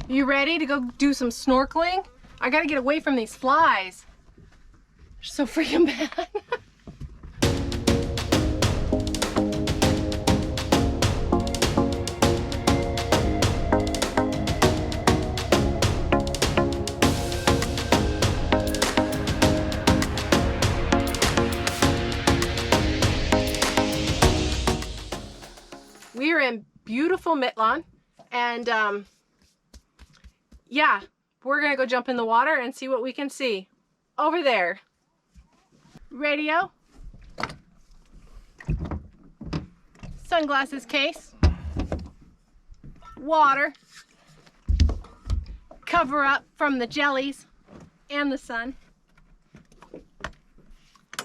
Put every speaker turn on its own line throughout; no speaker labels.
You ready to go do some snorkeling? I gotta get away from these flies. They're so freaking bad. We are in beautiful Mitlan, and yeah, we're gonna go jump in the water and see what we can see over there. Radio, sunglasses case, water, cover up from the jellies and the sun.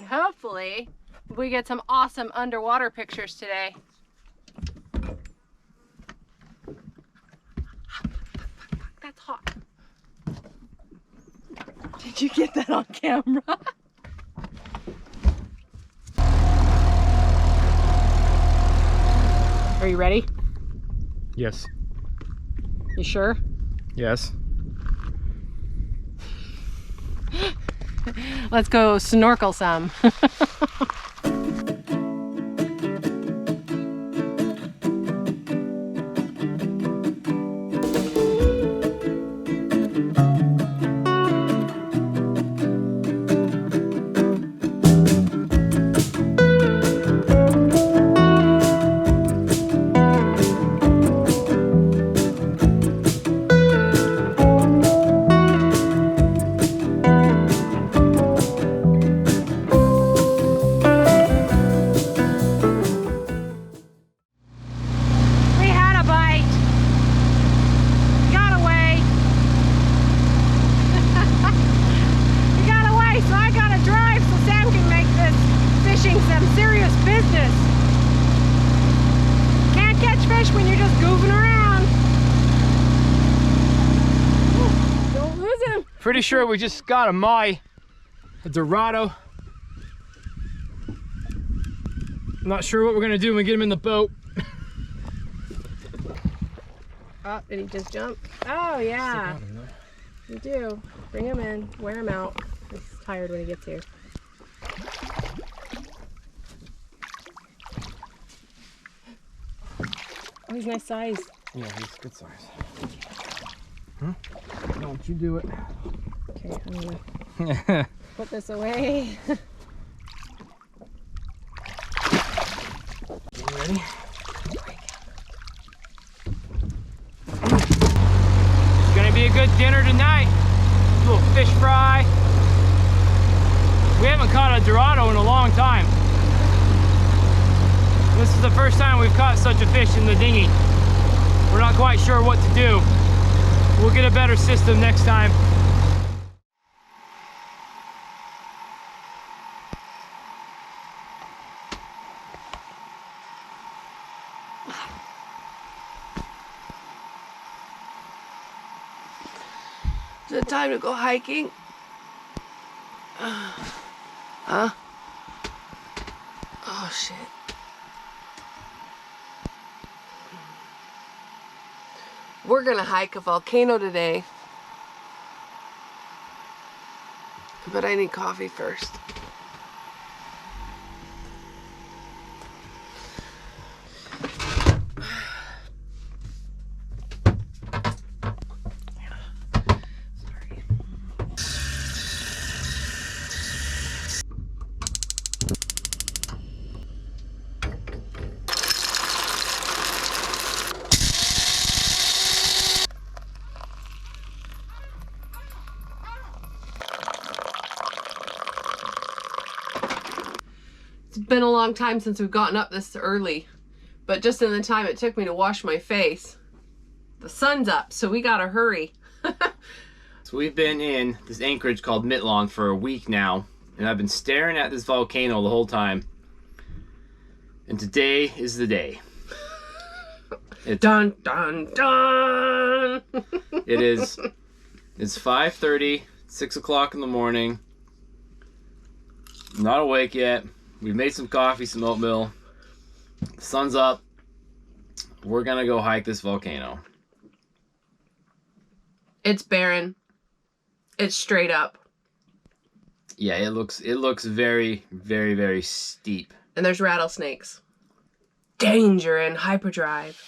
Hopefully we get some awesome underwater pictures today. That's hot. Did you get that on camera? Are you ready?
Yes.
You sure?
Yes.
Let's go snorkel some. When you're just goofing around. Don't lose him.
Pretty sure we just got a Dorado. Not sure what we're gonna do when we get him in the boat.
Oh, did he just jump? Oh yeah. You do. Bring him in, wear him out. He's tired when he gets here. Oh, he's nice size.
Yeah, he's good size. Huh? Don't you do it.
Okay, I'm gonna put this away.
You ready? It's gonna be a good dinner tonight. A little fish fry. We haven't caught a Dorado in a long time. This is the first time we've caught such a fish in the dinghy. We're not quite sure what to do. We'll get a better system next time.
Is it time to go hiking? Huh? Oh shit. We're gonna hike a volcano today. But I need coffee first. It's been a long time since we've gotten up this early, but just in the time it took me to wash my face, the sun's up, so we gotta hurry.
So we've been in this anchorage called Mitlan for a week now, and I've been staring at this volcano the whole time. And today is the day.
Dun dun dun!
It's 5:30, 6 o'clock in the morning. I'm not awake yet. We've made some coffee, some oatmeal. The sun's up. We're gonna go hike this volcano.
It's barren. It's straight up.
Yeah, it looks very, very, very steep.
And there's rattlesnakes. Danger in hyperdrive.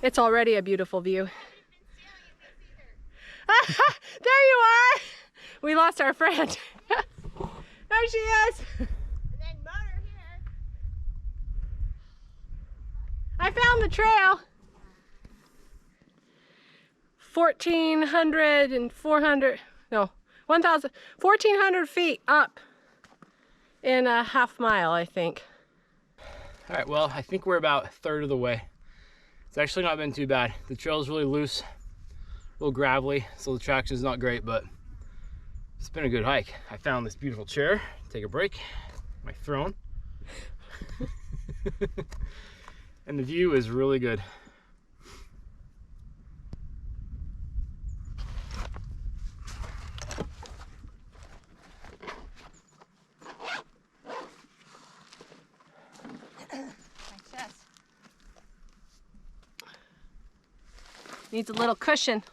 It's already a beautiful view. There you are! We lost our friend. There she is!
And then motor here.
I found the trail. 1,400 and 400, no, 1,400 feet up in a half mile, I think.
All right, well, I think we're about a third of the way. It's actually not been too bad. The trail is really loose, a little gravelly, so the traction is not great, but it's been a good hike. I found this beautiful chair. Take a break. My throne. And the view is really good.
Needs a little cushion.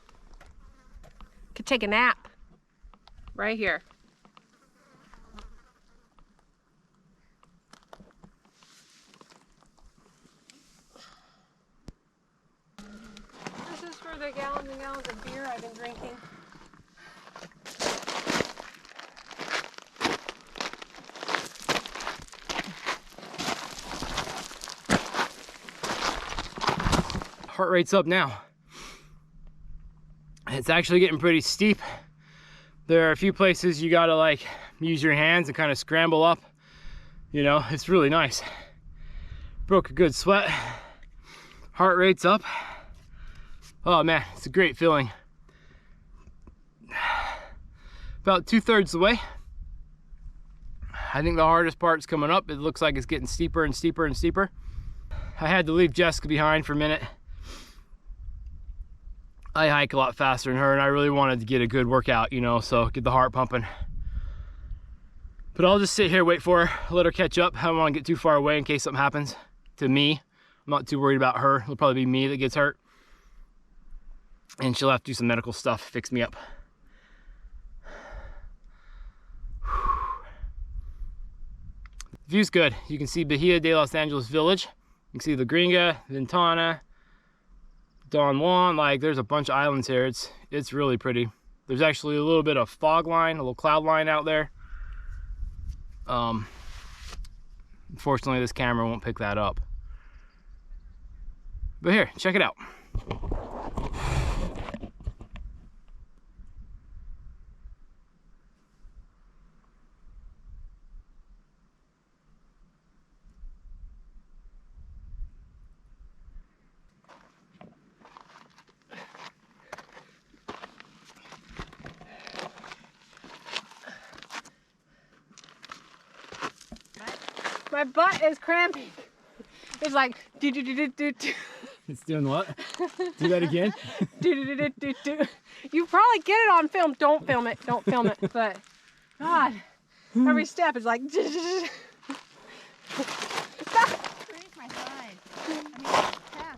Could take a nap. Right here. This is for the gallons and gallons of beer I've been drinking.
Heart rate's up now. It's actually getting pretty steep. There are a few places you gotta like use your hands and kind of scramble up. You know, it's really nice. Broke a good sweat. Heart rate's up. Oh man, it's a great feeling. About 2/3 the way. I think the hardest part's coming up. It looks like it's getting steeper and steeper and steeper. I had to leave Jessica behind for a minute. I hike a lot faster than her, and I really wanted to get a good workout, you know, so get the heart pumping. But I'll just sit here, wait for her, let her catch up. I don't want to get too far away in case something happens to me. I'm not too worried about her. It'll probably be me that gets hurt. And she'll have to do some medical stuff, fix me up. The view's good. You can see Bahia de Los Angeles Village. You can see La Gringa, Ventana, Don Juan. Like, there's a bunch of islands here. It's really pretty. There's actually a little bit of fog line, a little cloud line out there. Unfortunately, this camera won't pick that up. But here, check it out.
My butt is cramping. It's like do do do do do do.
It's doing what? Do that again?
Do do do do do. You probably get it on film. Don't film it. Don't film it. But God, every step is like.
Raise my side. I mean, pass.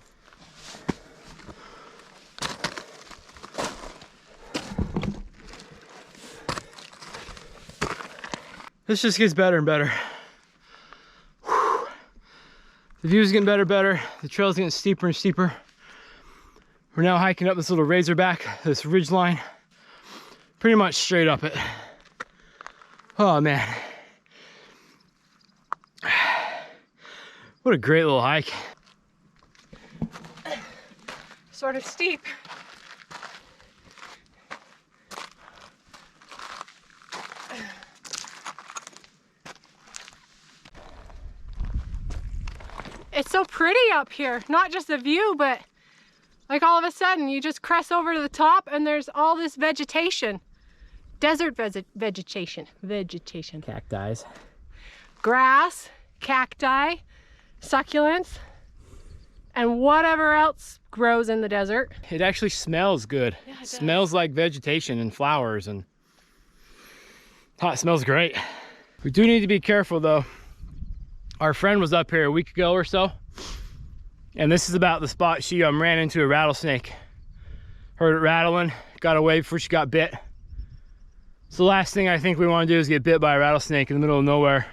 This just gets better and better. The view's getting better and better. The trail's getting steeper and steeper. We're now hiking up this little razorback, this ridge line. Pretty much straight up it. Oh man. What a great little hike.
Sort of steep. It's so pretty up here. Not just the view, but Like all of a sudden you just crest over to the top and there's all this vegetation. Desert vegetation.
Cacti.
Grass, cacti, succulents, and whatever else grows in the desert.
It actually smells good.
Yeah, it does.
Smells like vegetation and flowers, and it smells great. We do need to be careful though. Our friend was up here a week ago or so, and this is about the spot she ran into a rattlesnake. Heard it rattling, got away before she got bit. So the last thing I think we want to do is get bit by a rattlesnake in the middle of nowhere.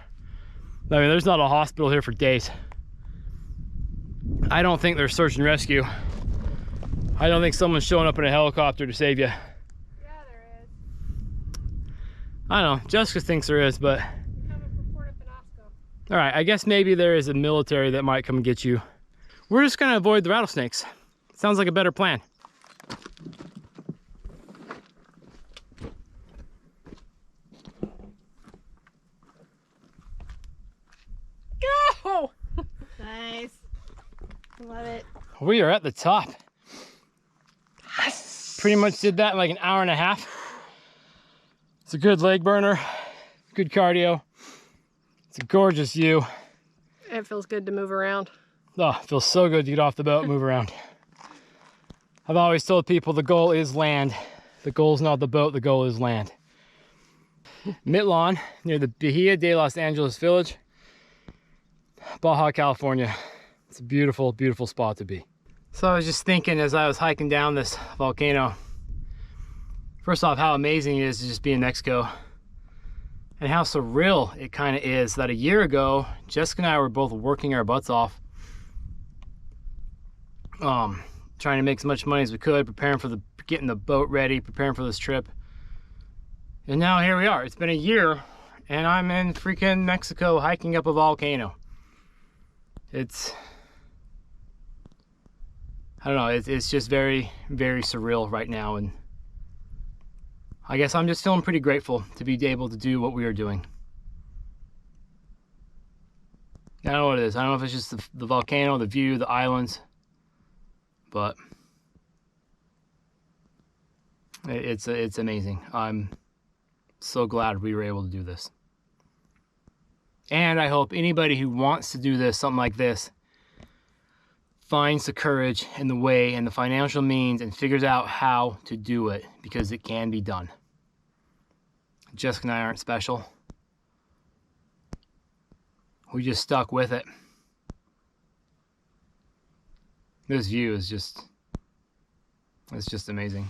I mean, there's not a hospital here for days. I don't think there's search and rescue. I don't think someone's showing up in a helicopter to save you.
Yeah, there is.
I don't know, Jessica thinks there is, but all right, I guess maybe there is a military that might come and get you. We're just gonna avoid the rattlesnakes. Sounds like a better plan.
Go!
Nice. Love it.
We are at the top. Pretty much did that in like an hour and a half. It's a good leg burner, good cardio. It's a gorgeous view.
It feels good to move around.
Oh, it feels so good to get off the boat and move around. I've always told people the goal is land. The goal is not the boat, the goal is land. Mitlan, near the Bahia de Los Angeles Village, Baja, California. It's a beautiful, beautiful spot to be. So I was just thinking as I was hiking down this volcano, first off, how amazing it is to just be in Mexico, and how surreal it kind of is that a year ago, Jessica and I were both working our butts off, trying to make as much money as we could, preparing for getting the boat ready, preparing for this trip. And now here we are. It's been a year and I'm in freaking Mexico hiking up a volcano. I don't know, it's just very, very surreal right now, and I guess I'm just feeling pretty grateful to be able to do what we are doing. I don't know what it is. I don't know if it's just the volcano, the view, the islands, but it's amazing. I'm so glad we were able to do this. And I hope anybody who wants to do this, something like this, finds the courage and the way and the financial means and figures out how to do it, because it can be done. Jessica and I aren't special. We just stuck with it. This view is it's just amazing.